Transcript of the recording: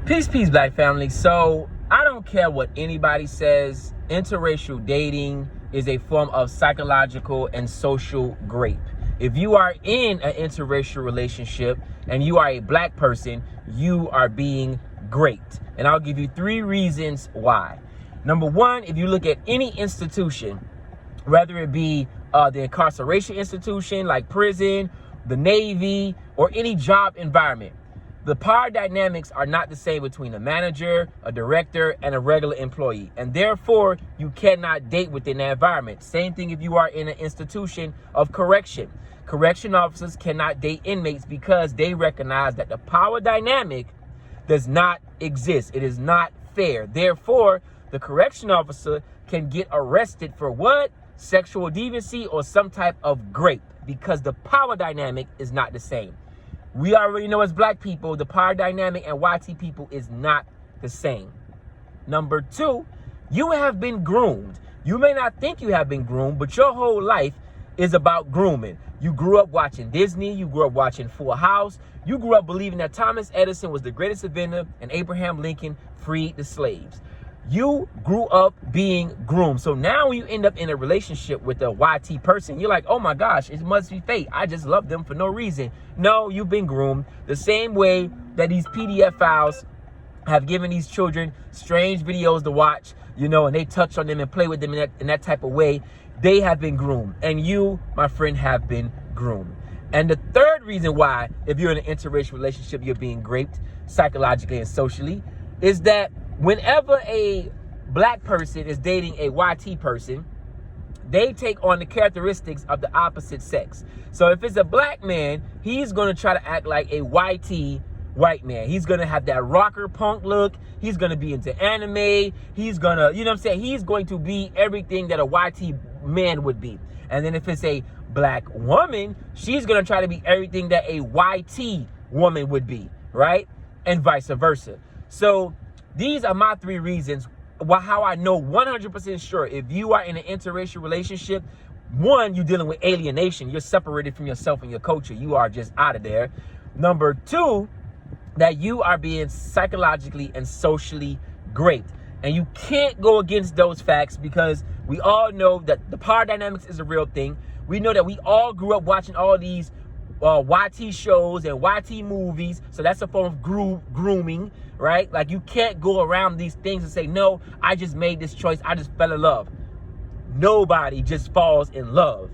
Peace, Black family. So I don't care what anybody says. Interracial dating is a form of psychological and social grape. If you are in an interracial relationship and you are a black person, you are being raped. And I'll give you 3 reasons why. Number 1, if you look at any institution, whether it be the incarceration institution like prison, the Navy, or any job environment, the power dynamics are not the same between a manager, a director, and a regular employee. And therefore, you cannot date within that environment. Same thing if you are in an institution of correction. Correction officers cannot date inmates because they recognize that the power dynamic does not exist. It is not fair. Therefore, the correction officer can get arrested for what? Sexual deviancy or some type of rape, because the power dynamic is not the same. We already know as black people, the power dynamic and YT people is not the same. Number 2, you have been groomed. You may not think you have been groomed, but your whole life is about grooming. You grew up watching Disney. You grew up watching Full House. You grew up believing that Thomas Edison was the greatest inventor and Abraham Lincoln freed the slaves. You grew up being groomed. So now when you end up in a relationship with a YT person, you're like, oh my gosh, it must be fate. I just love them for no reason. No, you've been groomed. The same way that these PDF files have given these children strange videos to watch, and they touch on them and play with them in that type of way, they have been groomed. And you, my friend, have been groomed. And the 3rd reason why, if you're in an interracial relationship, you're being raped psychologically and socially, is that whenever a black person is dating a YT person, they take on the characteristics of the opposite sex. So if it's a black man, he's going to try to act like a YT white man. He's going to have that rocker punk look. He's going to be into anime. He's going to, he's going to be everything that a YT man would be. And then if it's a black woman, she's going to try to be everything that a YT woman would be, right? And vice versa. So these are my 3 reasons how I know 100% sure if you are in an interracial relationship. 1, you're dealing with alienation. You're separated from yourself and your culture. You are just out of there. Number 2, that you are being psychologically and socially raped. And you can't go against those facts because we all know that the power dynamics is a real thing. We know that we all grew up watching all these YT shows and YT movies. So that's a form of grooming, right? Like, you can't go around these things and say, no, I just made this choice. I just fell in love. Nobody just falls in love.